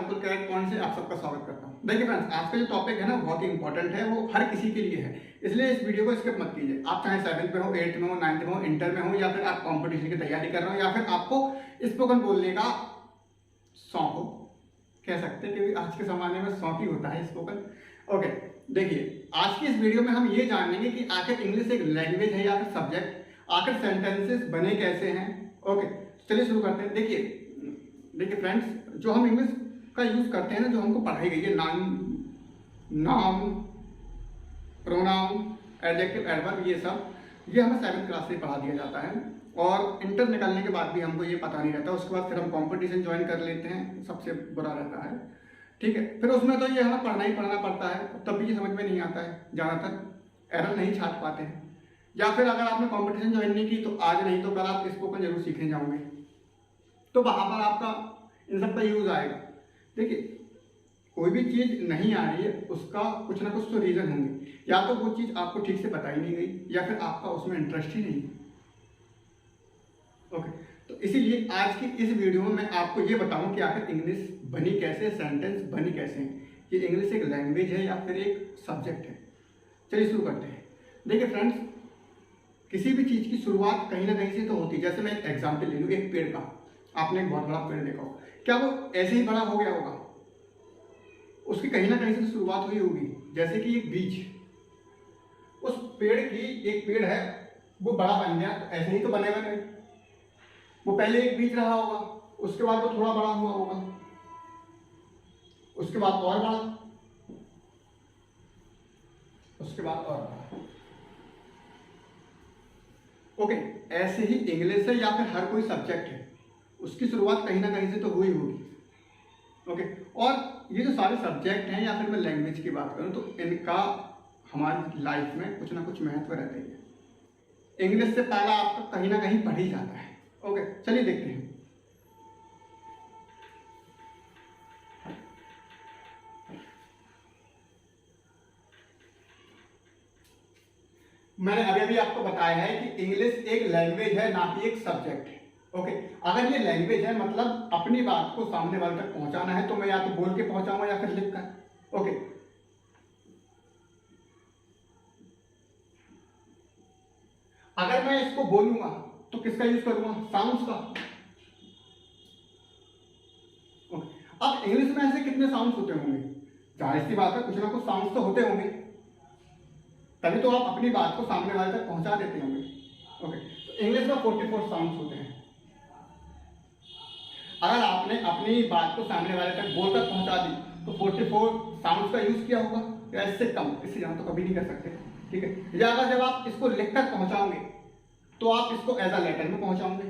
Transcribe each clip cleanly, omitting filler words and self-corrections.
अनुकूल carat point से आप सबका स्वागत करता हूं। देखिए फ्रेंड्स, आज का जो टॉपिक है ना बहुत ही इंपॉर्टेंट है, वो हर किसी के लिए है, इसलिए इस वीडियो को स्किप मत कीजिए। आप चाहे 7th में हो, 8th में हो, 9th में हो, इंटर में हो, या फिर आप कॉम्पिटिशन की तैयारी कर रहे हो, या फिर आपको स्पोकन बोलने का शौक हो, कह सकते हैं, क्योंकि आज के जमाने में शौक ही होता है स्पोकन। ओके, देखिए आज की इस वीडियो में हम ये जानेंगे कि आखिर इंग्लिश एक लैंग्वेज है या फिर सब्जेक्ट, आखिर सेंटेंसेस बने कैसे हैं। ओके, चलिए शुरू करते हैं। देखिए फ्रेंड्स, जो हम इंग्लिश का यूज करते हैं ना, जो हमको पढ़ाई गई है, नाउन, प्रोनाउन, एडजेक्टिव, एडवर्ब, ये हमें 7th क्लास से पढ़ा दिया जाता है, और इंटर निकलने के बाद भी हमको ये पता नहीं रहता। उसके बाद फिर हम कंपटीशन ज्वाइन कर लेते हैं, सबसे बुरा रहता है, ठीक है। फिर उसमें तो ये हमें पढ़ना ही पढ़ना पड़ता है, तब भी ये समझ में नहीं आता है, ज़्यादातर एरर नहीं छाप पाते हैं। या फिर अगर आपने कंपटीशन ज्वाइन नहीं की तो आज नहीं तो कल आप स्पोकन जरूर सीखने जाओगे, तो वहाँ पर आपका इन सब का यूज आएगा। देखिए, कोई भी चीज़ नहीं आ रही है, उसका कुछ ना कुछ तो रीज़न होंगे, या तो वो चीज़ आपको ठीक से बताई नहीं गई, या फिर आपका उसमें इंटरेस्ट ही नहीं है। ओके, तो इसीलिए आज की इस वीडियो में मैं आपको ये बताऊं कि आखिर इंग्लिश बनी कैसे, सेंटेंस बनी कैसे हैं, कि इंग्लिश एक लैंग्वेज है या फिर एक सब्जेक्ट है। चलिए शुरू करते हैं। देखिए फ्रेंड्स, किसी भी चीज़ की शुरुआत कहीं ना कहीं से तो होती है। जैसे मैं एक एग्जाम्पल ले लूँ, एक पेड़ का। आपने एक बहुत बड़ा पेड़ देखा हो, क्या वो ऐसे ही बड़ा हो गया होगा? उसकी कहीं ना कहीं से तो शुरुआत हुई होगी। जैसे कि एक बीज, उस पेड़ की, एक पेड़ है, वो बड़ा बन गया, तो ऐसे ही तो बनेगा नहीं। वो पहले एक बीज rहा होगा, उसके बाद वो थोड़ा बड़ा हुआ होगा, उसके बाद और बड़ा, उसके बाद और बड़ा। ओके, ऐसे ही इंग्लिश है या फिर हर कोई सब्जेक्ट है, उसकी शुरुआत कहीं ना कहीं से तो हुई होगी। ओके, और ये जो सारे सब्जेक्ट हैं या फिर मैं लैंग्वेज की बात करूं, तो इनका हमारी लाइफ में कुछ ना कुछ महत्व रहता ही है। इंग्लिश से पहला आपका कहीं ना कहीं पढ़ ही जाता है। ओके, चलिए देखते हैं। मैंने अभी अभी आपको बताया है कि इंग्लिश एक लैंग्वेज है, ना कि एक सब्जेक्ट है। ओके, अगर ये लैंग्वेज है मतलब अपनी बात को सामने वाले तक पहुंचाना है, तो मैं या तो बोल के पहुंचाऊंगा या फिर लिख कर। ओके, अगर मैं इसको बोलूंगा तो किसका यूज करूंगा? साउंड्स का। ओके, अब इंग्लिश में ऐसे कितने साउंड्स होते होंगे? जाहिर सी बात है, कुछ ना कुछ साउंड्स तो होते होंगे, तभी तो आप अपनी बात को सामने वाले तक पहुंचा देते होंगे। ओके, तो इंग्लिश में 44 साउंड्स होते हैं। अगर आपने अपनी बात को सामने वाले तक बोलकर पहुंचा दी तो 44 साउंड्स का यूज किया होगा, या इससे कम, इससे ज्यादा तो कभी नहीं कर सकते, ठीक है। या अगर जब आप इसको लिखकर पहुंचाओगे तो आप इसको एज अ लेटर में पहुंचाओगे,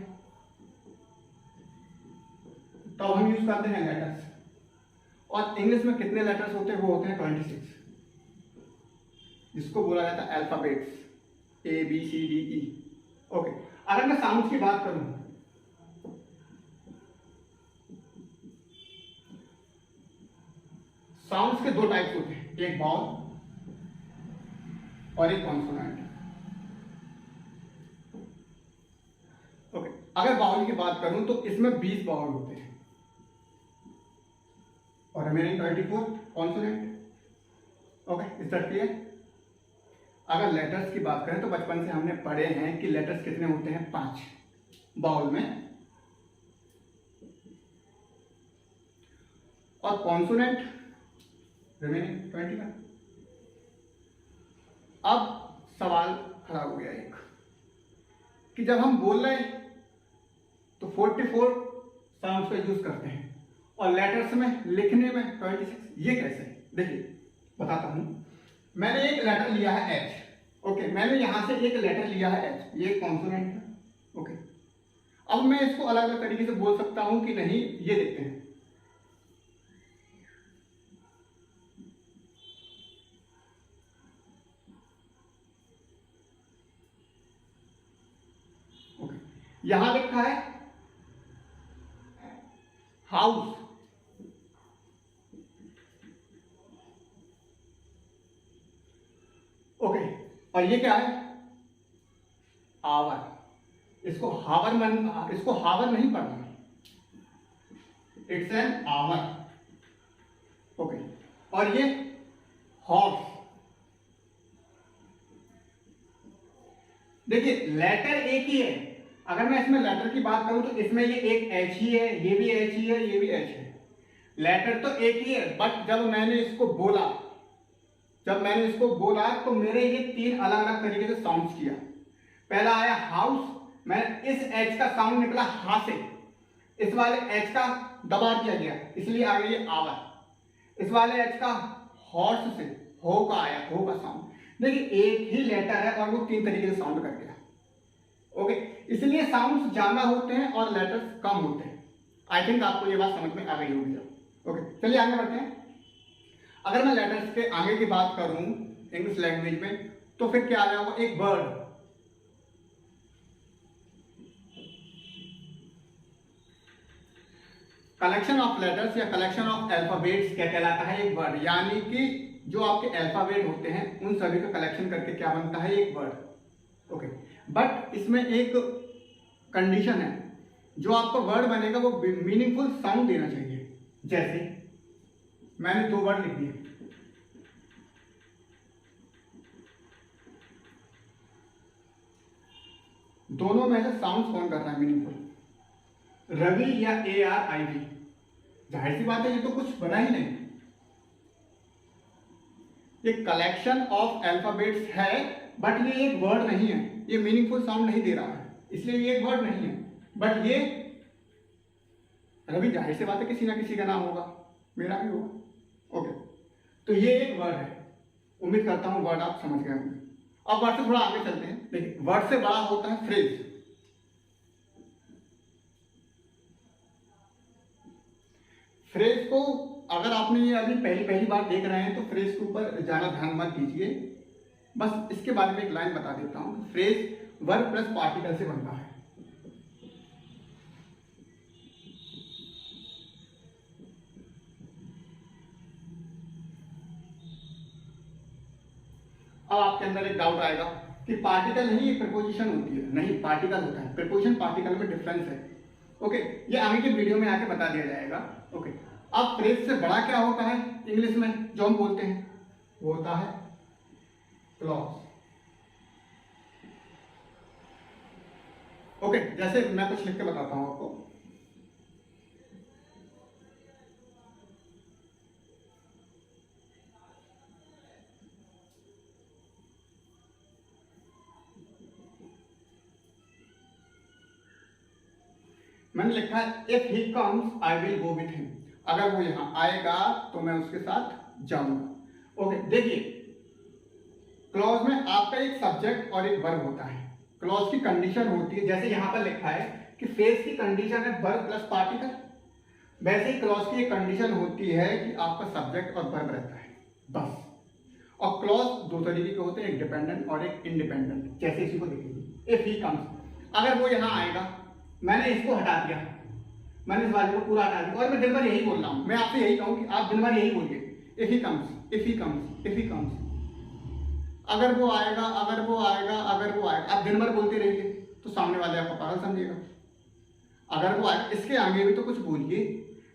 तो हम यूज करते हैं लेटर्स। और इंग्लिश में कितने लेटर्स होते हैं? वो होते हैं 26, जिसको बोला जाता है अल्फाबेट्स, ABCDE। ओके, अगर मैं साउंड्स की बात करूं, साउंड्स के दो टाइप्स होते हैं, एक बाउल और एक कॉन्सोनेंट। ओके, अगर बाउल की बात करूं तो इसमें 20 बाउल होते हैं और remaining 24 consonant. Okay, is that clear? अगर लेटर्स की बात करें तो बचपन से हमने पढ़े हैं कि लेटर्स कितने होते हैं? 5 बाउल में, और कॉन्सोनेंट रिमेनिंग 21। अब सवाल खड़ा हो गया एक, कि जब हम बोल रहे हैं तो 44 साउंड्स का यूज करते हैं, और लेटर्स में, लिखने में 26, ये कैसे? देखिए बताता हूं। मैंने एक लेटर लिया है H। ओके, मैंने यहां से एक लेटर लिया है H, ये कॉन्सोनेंट है। ओके, अब मैं इसको अलग अलग तरीके से बोल सकता हूं कि नहीं, ये देखते हैं। ओके, यहां लिखा है हाउस, ओके, और ये क्या है? आवर। इसको हावर नहीं पढ़ना, इट्स एन आवर। ओके, और ये हॉर्स। देखिए लेटर एक ही है, अगर मैं इसमें लेटर की बात करूं तो इसमें ये एक एच ही है, ये भी एच ही है, ये भी एच है। लेटर तो एक ही है, बट जब मैंने इसको बोला तो मेरे ये तीन अलग अलग तरीके से साउंड्स किया। पहला आया हाउस, मैं इस एच का साउंड निकला हा से, इस वाले एच का दबा दिया गया इसलिए आ गई ये आवर। इस वाले एच का हॉर्स से हो का आया, हो का साउंड। देखिए एक ही लेटर है और वो तीन तरीके से साउंड कर गया। ओके, इसलिए साउंड्स ज्यादा होते हैं और लेटर्स कम होते हैं। आई थिंक आपको ये बात समझ में आ गई होगी। ओके, चलिए आगे बढ़ते हैं। अगर मैं लेटर्स के आगे की बात करूं इंग्लिश लैंग्वेज में तो फिर क्या आ जाएगा, एक वर्ड। कलेक्शन ऑफ लेटर्स या कलेक्शन ऑफ अल्फाबेट्स क्या कहलाता है, एक वर्ड। यानी कि जो आपके अल्फाबेट होते हैं उन सभी का कलेक्शन करके क्या बनता है, एक वर्ड। ओके, बट इसमें एक कंडीशन है, जो आपका वर्ड बनेगा वो मीनिंगफुल साउंड देना चाहिए। जैसे मैंने दो वर्ड लिख दिए, दोनों में से साउंड कौन कर रहा है मीनिंगफुल, रवि या ARIV? जाहिर सी बात है ये तो कुछ बना ही नहीं। ये कलेक्शन ऑफ अल्फाबेट्स है बट ये एक वर्ड नहीं है, ये मीनिंगफुल साउंड नहीं दे रहा है, इसलिए ये एक वर्ड नहीं है। बट ये रवि, जाहिर सी बात है किसी ना किसी का नाम होगा, मेरा भी होगा। ओके, तो ये एक वर्ड है। उम्मीद करता हूं वर्ड आप समझ गए होंगे। अब वर्ड से थोड़ा आगे चलते हैं। देखिए वर्ड से बड़ा होता है फ्रेज। फ्रेज को अगर आपने ये अभी पहली बार देख रहे हैं तो फ्रेज के ऊपर ज्यादा ध्यान मत दीजिए, बस इसके बारे में एक लाइन बता देता हूं। फ्रेज वर्ब प्लस पार्टिकल से बनता है। अब आपके अंदर एक डाउट आएगा कि पार्टिकल नहीं, ये प्रीपोजिशन होती है। नहीं, पार्टिकल होता है। प्रीपोजिशन पार्टिकल में डिफरेंस है। ओके, ये आगे के वीडियो में आके बता दिया जाएगा। ओके, अब फ्रेज से बड़ा क्या होता है इंग्लिश में जो हम बोलते हैं, वो होता है क्लॉज। ओके, जैसे मैं कुछ लिख के बताता हूं आपको। मैंने लिखा है if he comes I will go with him. अगर वो यहां आएगा तो मैं उसके साथ जाऊंगा। ओके, देखिए क्लॉज में आपका एक सब्जेक्ट और एक वर्ब होता है। क्लॉज की कंडीशन होती है, जैसे यहां पर लिखा है कि फेज की कंडीशन है वर्ब प्लस पार्टिकल, वैसे ही क्लॉज की एक कंडीशन होती है कि आपका सब्जेक्ट और वर्ब रहता है बस। और क्लॉज दो तरीके के होते हैं, एक डिपेंडेंट और एक इंडिपेंडेंट। जैसे इसी को देखिए, इफ ही कम्स, अगर वो यहां आएगा, मैंने इसको हटा दिया, मैंने इस वाले को पूरा हटा दिया और मैं दिन भर यही बोल रहा हूं। मैं आपसे यही कहूं कि आप दिन भर यही बोलिए, if he comes, if he comes, if he comes. अगर वो आएगा, अगर वो आएगा, अगर वो आएगा, आप दिन भर बोलते रहिए तो सामने वाले आपको पागल समझेगा। अगर वो आएगा, इसके आगे भी तो कुछ बोलिए।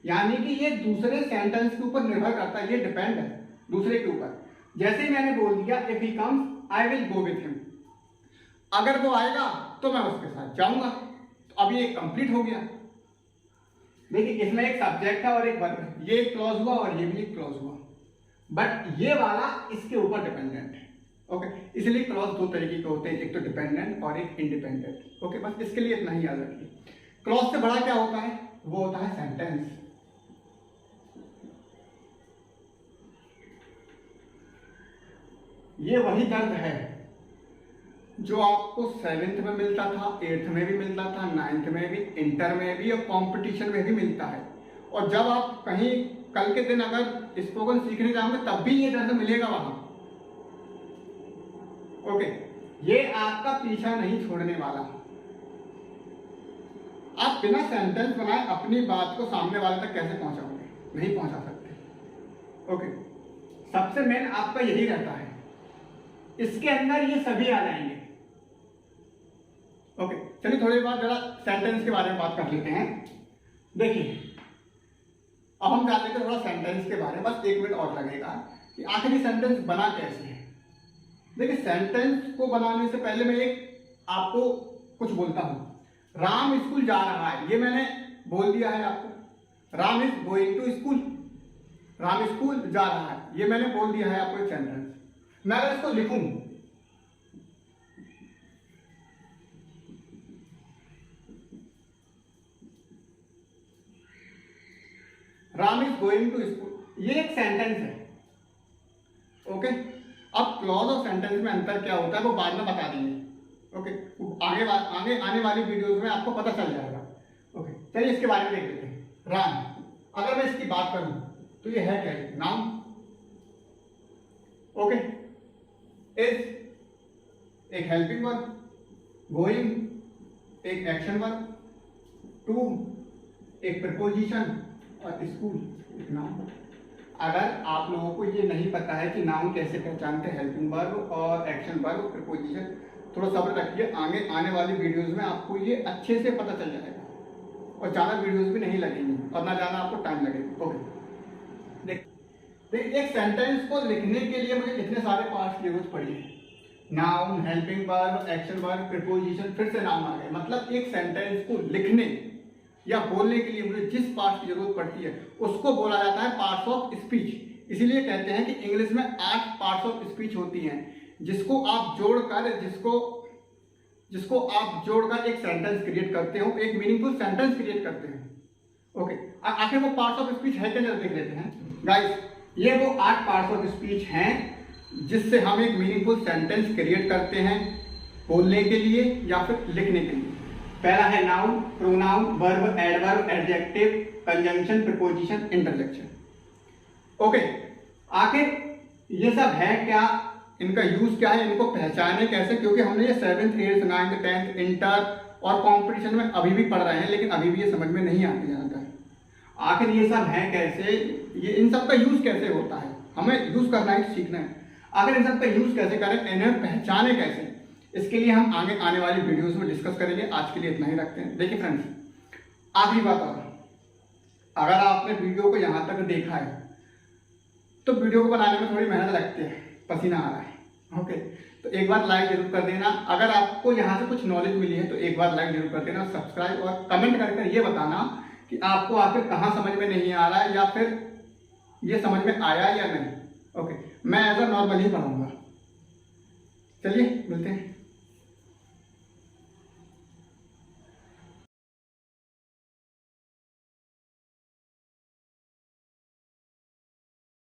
यानी कि ये दूसरे सेंटेंस के ऊपर निर्भर करता है, ये डिपेंड है दूसरे के ऊपर। जैसे ही मैंने बोल दिया if he comes I will go with him, अगर वो आएगा तो मैं उसके साथ जाऊंगा, तो अब ये कंप्लीट हो गया। देखिए इसमें एक सब्जेक्ट है और एक वर्ब है, ये एक क्लॉज हुआ और ये भी एक क्लॉज हुआ, बट ये वाला इसके ऊपर डिपेंडेंट है। ओके, इसलिए क्लॉज दो तरीके के होते हैं, एक तो डिपेंडेंट और एक इंडिपेंडेंट। ओके, बस इसके लिए इतना ही याद रखिए। क्लॉज से बड़ा क्या होता है, वो होता है सेंटेंस। ये वही दर्द है जो आपको 7th में मिलता था, 8th में भी मिलता था, 9th में भी, इंटर में भी और कंपटीशन में भी मिलता है। और जब आप कहीं कल के दिन अगर स्पोकन सीखने जाओगे तब भी ये दर्द मिलेगा वहां। ओके, ये आपका पीछा नहीं छोड़ने वाला। आप बिना सेंटेंस बनाए अपनी बात को सामने वाले तक कैसे पहुंचाओगे, नहीं पहुंचा सकते। ओके, सबसे मेन आपका यही रहता है, इसके अंदर ये सभी आ जाएंगे। ओके, चलिए थोड़ी बात जरा सेंटेंस के बारे में बात कर लेते हैं। देखिए अब हम जान लेते थोड़ा सेंटेंस के बारे में, बस 1 मिनट और लगेगा कि आखिर ये सेंटेंस बना कैसे है। देखिए सेंटेंस को बनाने से पहले मैं एक आपको कुछ बोलता हूँ। राम स्कूल जा रहा है, ये मैंने बोल दिया है आपको। Ram is going to school, Ram school जा रहा है, ये मैंने बोल दिया है आपको एक सेंटेंस। मैं अगर इसको लिखूं, Ram is going to school, ये एक सेंटेंस है। ओके, अब क्लॉज और सेंटेंस में अंतर क्या होता है वो बाद में बता देंगे। ओके, आगे आने वाली वीडियोस में आपको पता चल जाएगा। ओके, चलिए इसके बारे में देख लेते हैं। राम, अगर मैं इसकी बात करूं तो ये है क्या, नाउन। ओके, इज एक हेल्पिंग वर्ब, गोइंग एक एक्शन वर्ब, टू एक प्रीपोजिशन और स्कूल एक नाउन। अगर आप लोगों को ये नहीं पता है कि नाउन कैसे पहचानते हैं, हेल्पिंग वर्ब और एक्शन वर्ब, प्रीपोजिशन, थोड़ा सब्र रखिए, आगे आने वाली वीडियोस में आपको ये अच्छे से पता चल जाएगा और ज़्यादा वीडियोस भी नहीं लगेंगी और ना ज़्यादा आपको टाइम लगेगा। ओके, देख एक सेंटेंस को लिखने के लिए मुझे कितने सारे पार्ट्स की जरूरत पड़ी है। Noun, helping verb, action verb, preposition, फिर से नाउन आ गए। मतलब एक सेंटेंस को लिखने या बोलने के लिए मुझे जिस पार्ट की जरूरत पड़ती है उसको बोला जाता है पार्ट्स ऑफ स्पीच। इसीलिए कहते हैं कि इंग्लिश में 8 पार्ट्स ऑफ स्पीच होती हैं, जिसको आप जोड़कर एक सेंटेंस क्रिएट करते हो, एक मीनिंगफुल सेंटेंस क्रिएट करते हैं। ओके, आखिर वो पार्ट्स ऑफ स्पीच है क्या, जरा देख लेते हैं गाइस। ये वो 8 पार्ट्स ऑफ स्पीच हैं जिससे हम एक मीनिंगफुल सेंटेंस क्रिएट करते हैं बोलने के लिए या फिर लिखने के लिए। पहला है noun, pronoun, verb, adverb, adjective, conjunction, preposition, interjection. Okay, आखिर ये सब है क्या, इनका यूज क्या है, इनको पहचाने कैसे, क्योंकि हमने ये 7th, 8th, 9th, 10th, inter और कंपटीशन में अभी भी पढ़ रहे हैं, लेकिन अभी भी ये समझ में नहीं आते ज़्यादातर। आखिर ये सब है कैसे, ये इन सब का यूज कैसे होता है, हमें यूज करना है, सीखना है। आखिर इन सब का यूज कैसे करें, इन्हें पहचाने कैसे, इसके लिए हम आगे आने वाली वीडियोस में डिस्कस करेंगे। आज के लिए इतना ही रखते हैं। देखिए फ्रेंड्स, आखिरी बात, अगर आपने वीडियो को यहाँ तक देखा है तो वीडियो को बनाने में थोड़ी मेहनत लगती है, पसीना आ रहा है। ओके, तो एक बार लाइक जरूर कर देना। अगर आपको यहाँ से कुछ नॉलेज मिली है तो एक बार लाइक जरूर कर देना, सब्सक्राइब और कमेंट करके ये बताना कि आपको आखिर कहाँ समझ में नहीं आ रहा है या फिर ये समझ में आया या नहीं। ओके, मैं एज अ नॉर्मल ही पढ़ाऊंगा। चलिए मिलते हैं।